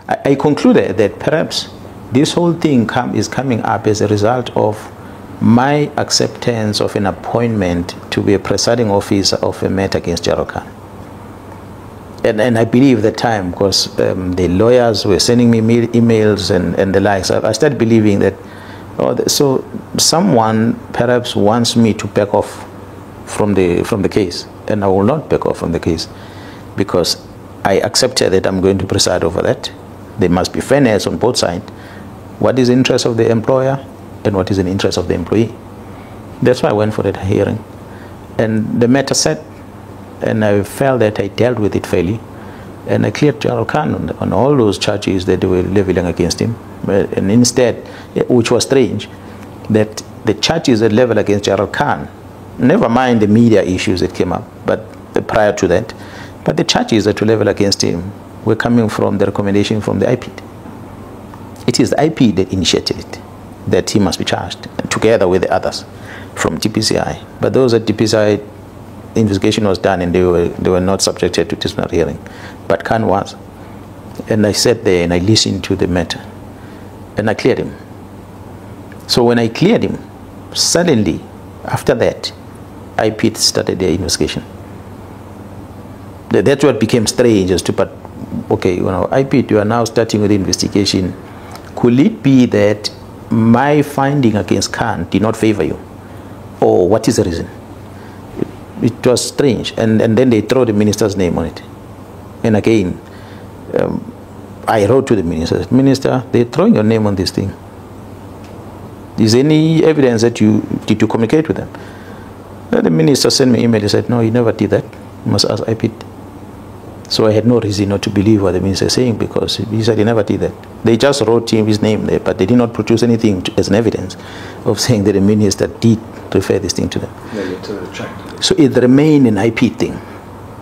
I concluded that perhaps this whole thing is coming up as a result of my acceptance of an appointment to be a presiding officer of a matter against Gerald Khan. And I believe at the time, because the lawyers were sending me emails and the likes, I started believing that, so someone perhaps wants me to back off from the case, and I will not back off from the case, because I accepted that I'm going to preside over that. There must be fairness on both sides. What is the interest of the employer and what is in the interest of the employee? That's why I went for that hearing. And the matter set, and I felt that I dealt with it fairly. And I cleared Gerald Khan on all those charges that they were leveling against him. And instead, which was strange, that the charges that leveled against Gerald Khan, never mind the media issues that came up, but prior to that, but the charges that were leveled against him were coming from the recommendation from the IPID. It is the IPID that initiated it, that he must be charged, together with the others from DPCI. But those at DPCI, the investigation was done and they were not subjected to disciplinary hearing. But Khan was. And I sat there and I listened to the matter. And I cleared him. So when I cleared him, suddenly, after that, IPID started their investigation. That's what became strange as to, but okay, you know, IPID, you are now starting with the investigation. Could it be that my finding against Khan did not favor you? Or what is the reason? It was strange. And then they throw the minister's name on it. And again, I wrote to the minister, Minister, they're throwing your name on this thing. Is there any evidence that did you communicate with them? The minister sent me an email. He said, no, he never did that. You must ask IPID. So I had no reason not to believe what the minister is saying, because he said he never did that. They just wrote his name there, but they did not produce anything as an evidence of saying that the minister did refer this thing to them. So it remained an IPID thing.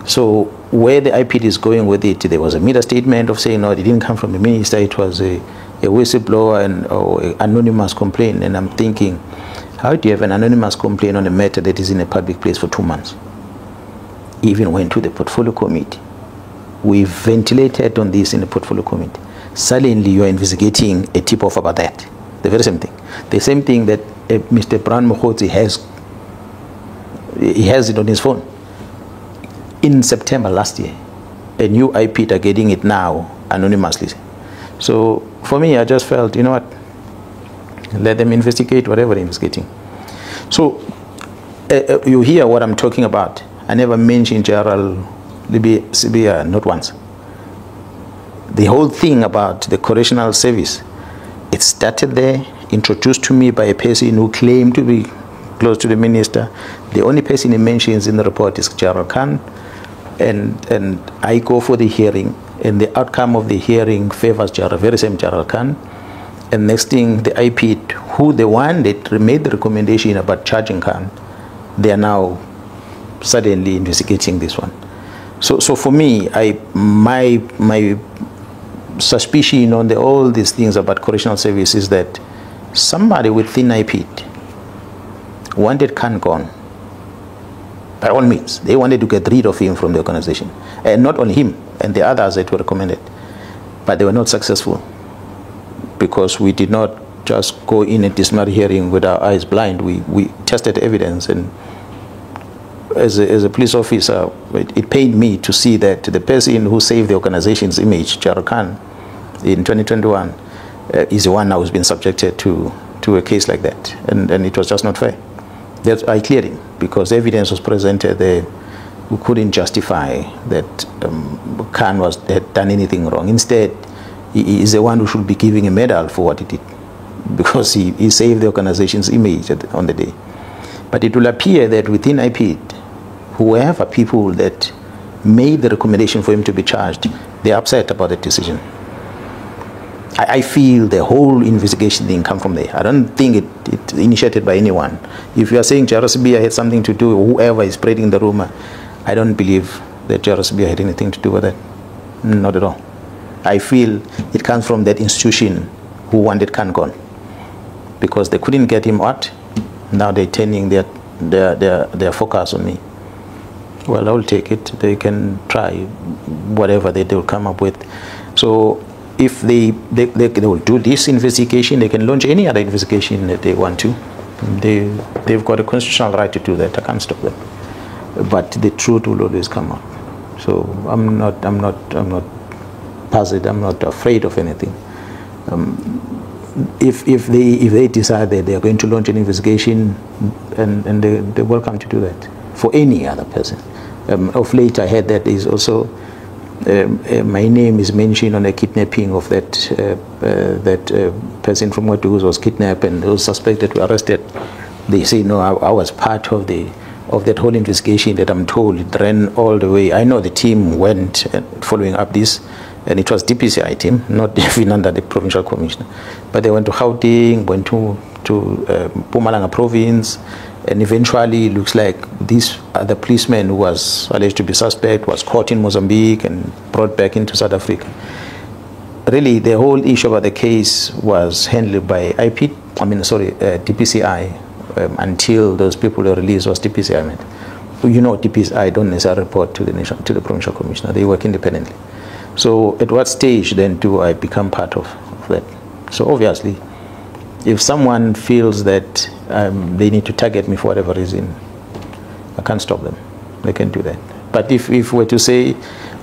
So where the IPID is going with it, there was a media statement of saying, no, it didn't come from the minister, it was a whistleblower or an anonymous complaint. And I'm thinking, how do you have an anonymous complaint on a matter that is in a public place for 2 months? Even went to the portfolio committee. We ventilated on this in the portfolio committee. Suddenly you are investigating a tip-off about that. The very same thing. The same thing that Mr. Brown Mkhwanazi has. He has it on his phone. In September last year, a new IPID are getting it now anonymously. So for me, I just felt, you know what, let them investigate whatever they're investigating. So you hear what I'm talking about. I never mentioned Gerald Libya, not once. The whole thing about the correctional service, it started there, introduced to me by a person who claimed to be close to the minister. The only person he mentions in the report is Gerald Khan. And I go for the hearing, and the outcome of the hearing favors Gerald, very same Gerald Khan. And next thing, the IPID, who the one that made the recommendation about charging Khan, they are now suddenly investigating this one. So for me, my suspicion on all these things about correctional service is that somebody within IPID wanted Khan gone. By all means, they wanted to get rid of him from the organization. And not only him, and the others that were recommended. But they were not successful, because we did not just go in a disciplinary hearing with our eyes blind. We tested evidence, and as a police officer, it pained me to see that the person who saved the organization's image, Gerald Khan, in 2021, is the one now who's been subjected to a case like that. And it was just not fair. I cleared him, because evidence was presented there who couldn't justify that Khan had done anything wrong. Instead, he is the one who should be giving a medal for what he did, because he saved the organization's image on the day. But it will appear that within IPID, whoever people that made the recommendation for him to be charged, they're upset about the decision. I feel the whole investigation didn't come from there. I don't think it initiated by anyone. If you are saying Gerald Libya had something to do, or whoever is spreading the rumor, I don't believe that Gerald Libya had anything to do with that. Not at all. I feel it comes from that institution who wanted Khan gone, because they couldn't get him out. Now they're turning their focus on me. Well, I will take it. They can try whatever they will come up with. So if they will do this investigation, they can launch any other investigation that they want to. They've got a constitutional right to do that. I can't stop them. But the truth will always come out. So I'm not puzzled. I'm not afraid of anything. If they decide that they are going to launch an investigation, and they're welcome to do that for any other person. Of late, I heard that there is also my name is mentioned on a kidnapping of that person from Watu who was kidnapped and was suspected to be arrested. They say no, I was part of that whole investigation that I'm told it ran all the way. I know the team went following up this, and it was DPCI team, not even under the provincial commissioner. But they went to Gauteng, went to Mpumalanga province, and eventually it looks like this other policeman who was alleged to be suspect was caught in Mozambique and brought back into South Africa. Really, the whole issue about the case was handled by DPCI until those people were released. Was DPCI meant? You know, DPCI don't necessarily report to the provincial commissioner. They work independently. So at what stage then do I become part of that? So obviously, if someone feels that they need to target me for whatever reason, I can't stop them. They can do that. But if we're to say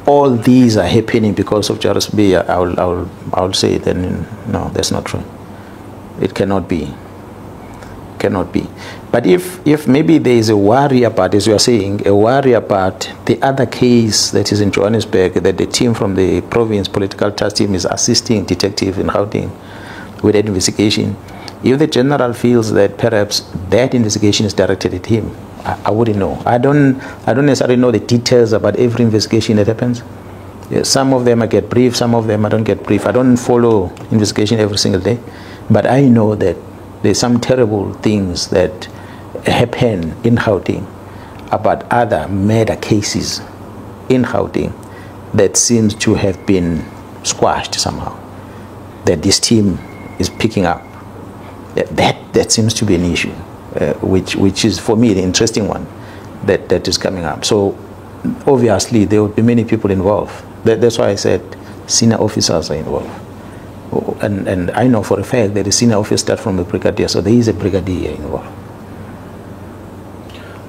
all these are happening because of Jairus Bay, I'll say then no, that's not true. It cannot be. Cannot be. But if maybe there is a worry about, as you are saying, a worry about the other case that is in Johannesburg, that the team from the province political task team is assisting detective in Gauteng with that investigation, if the general feels that perhaps that investigation is directed at him, I wouldn't know. I don't necessarily know the details about every investigation that happens. Yeah, some of them I get brief, some of them I don't get brief. I don't follow investigation every single day, but I know that there's some terrible things that happen in Gauteng about other murder cases in Gauteng that seems to have been squashed somehow, that this team is picking up. That seems to be an issue, which is for me the interesting one that is coming up. So obviously there will be many people involved. That's why I said senior officers are involved. And I know for a fact that the senior officer starts from a brigadier, so there is a brigadier involved.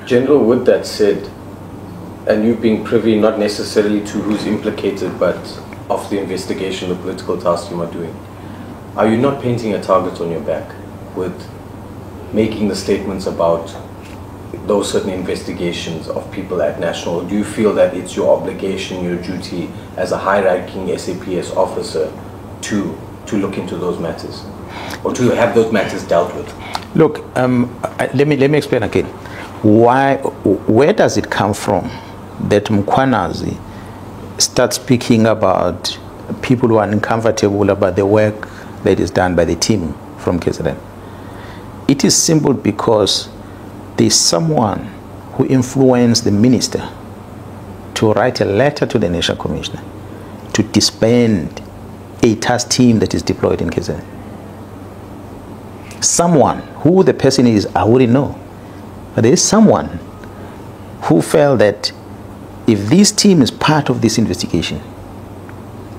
General, with that said, and you being privy not necessarily to who's implicated, but of the investigation the political task team are doing, are you not painting a target on your back with making the statements about those certain investigations of people at national? Or do you feel that it's your obligation, your duty as a high-ranking SAPS officer to look into those matters, or to have those matters dealt with? Look, let me explain again. Where does it come from that Mkhwanazi starts speaking about people who are uncomfortable about the work that is done by the team from KZN? It is simple because there's someone who influenced the minister to write a letter to the National Commissioner to disband a task team that is deployed in KZN. Someone, who the person is, I wouldn't know. But there is someone who felt that if this team is part of this investigation,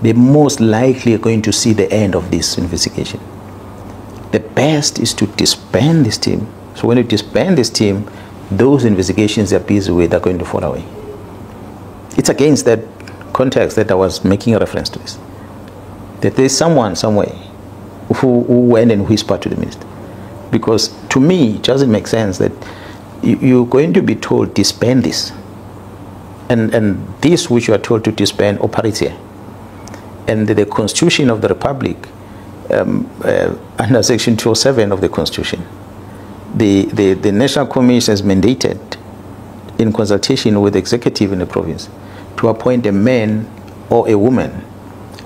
they most likely are going to see the end of this investigation. The best is to disband this team. So when you disband this team, those investigations they're busy with are going to fall away. It's against that context that I was making a reference to this. That there's someone somewhere who went and whispered to the minister. Because to me, it doesn't make sense that you're going to be told disband this. And this which you are told to disband operates here. And the Constitution of the Republic, under Section 207 of the Constitution, the National Commission is mandated in consultation with the executive in the province to appoint a man or a woman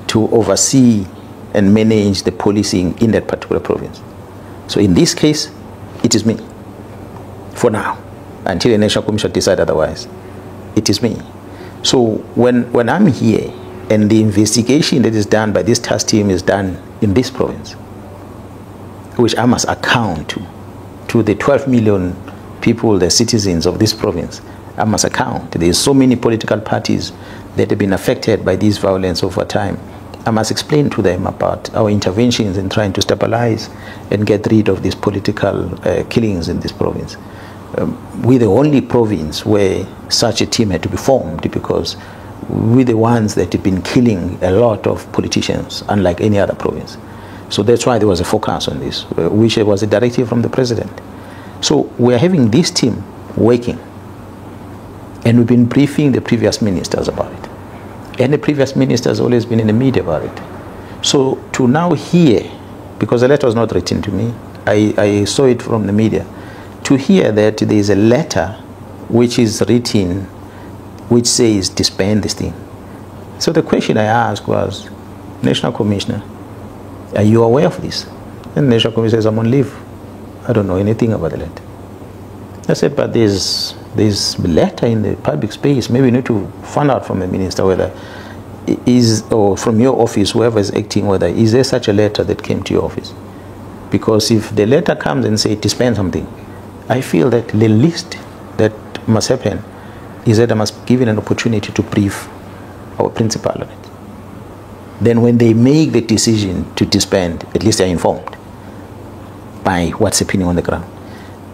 to oversee and manage the policing in that particular province. So in this case, it is me. For now, until the National Commission decide otherwise, it is me. So when I'm here and the investigation that is done by this task team is done in this province, which I must account to the 12 million people, the citizens of this province, I must account. There are so many political parties that have been affected by this violence over time. I must explain to them about our interventions in trying to stabilize and get rid of these political killings in this province. We're the only province where such a team had to be formed, because we're the ones that have been killing a lot of politicians, unlike any other province. So that's why there was a focus on this, which was a directive from the president. So we're having this team working, and we've been briefing the previous ministers about it. And the previous minister has always been in the media about it. So to now hear, because the letter was not written to me, I saw it from the media, to hear that there is a letter which is written which says disband this thing. So the question I asked was, National Commissioner, are you aware of this? And the National Commissioner says, I'm on leave. I don't know anything about the letter. I said, but there's letter in the public space. Maybe you need to find out from the minister whether is, or from your office, whoever is acting, whether is there such a letter that came to your office. Because if the letter comes and say disband something, I feel that the least that must happen is that I must give it an opportunity to brief our principal on it. Then when they make the decision to disband, at least they're informed by what's happening on the ground.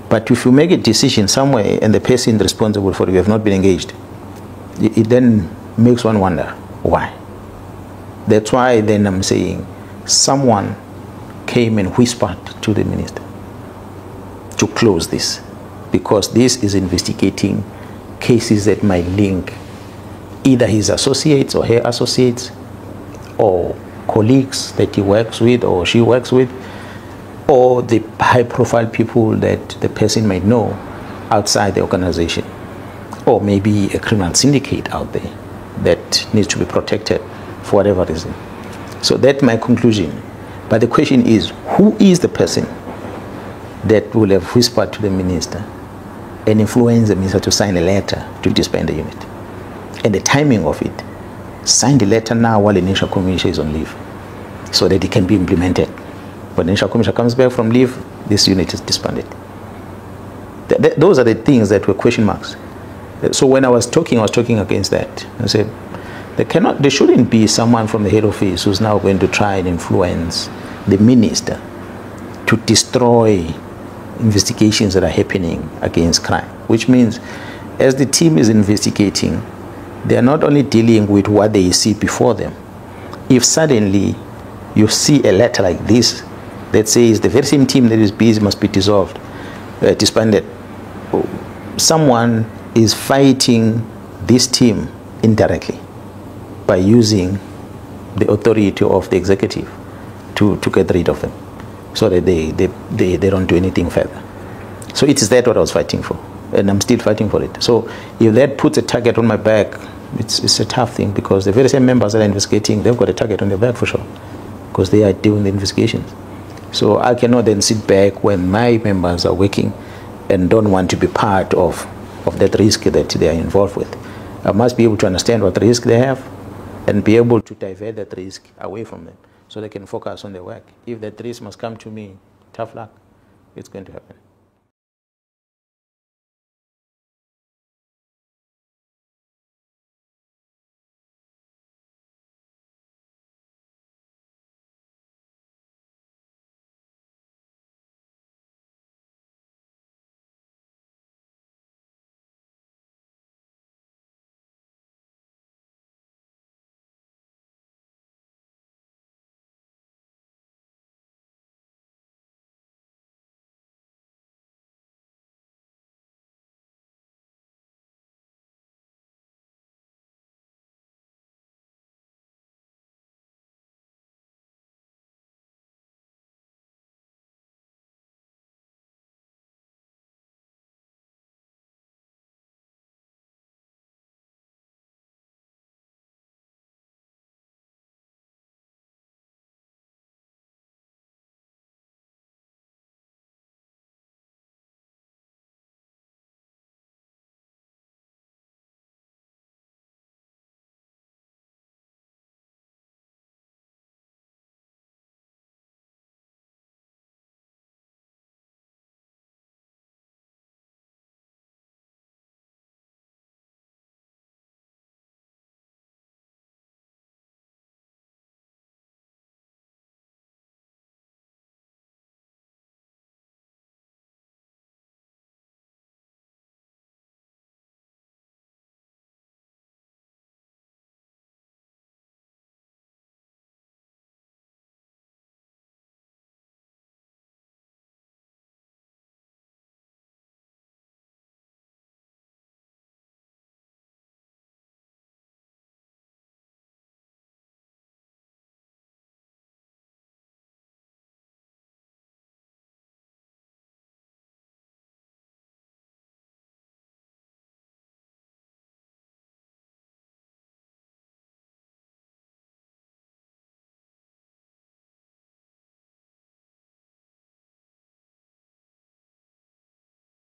But if you make a decision somewhere and the person responsible for it have not been engaged, it then makes one wonder why. That's why then I'm saying someone came and whispered to the minister to close this, because this is investigating cases that might link either his associates or her associates or colleagues that he works with or she works with, or the high-profile people that the person might know outside the organization, or maybe a criminal syndicate out there that needs to be protected for whatever reason. So that's my conclusion. But the question is, who is the person that will have whispered to the minister and influenced the minister to sign a letter to disband the unit? And the timing of it, sign the letter now while the National Commissioner is on leave, so that it can be implemented. When the National Commissioner comes back from leave, this unit is disbanded. Those are the things that were question marks. So when I was talking against that. I said, there shouldn't be someone from the head office who's now going to try and influence the minister to destroy investigations that are happening against crime. Which means, as the team is investigating, they are not only dealing with what they see before them. If suddenly you see a letter like this that says the very same team that is busy must be dissolved, disbanded, someone is fighting this team indirectly by using the authority of the executive to get rid of them, so that they don't do anything further. So it is that what I was fighting for, and I'm still fighting for it. So if that puts a target on my back, it's a tough thing, because the very same members that are investigating, they've got a target on their back for sure, because they are doing the investigations. So I cannot then sit back when my members are working and don't want to be part of that risk that they are involved with. I must be able to understand what risk they have and be able to divert that risk away from them so they can focus on their work. If that risk must come to me, tough luck, it's going to happen.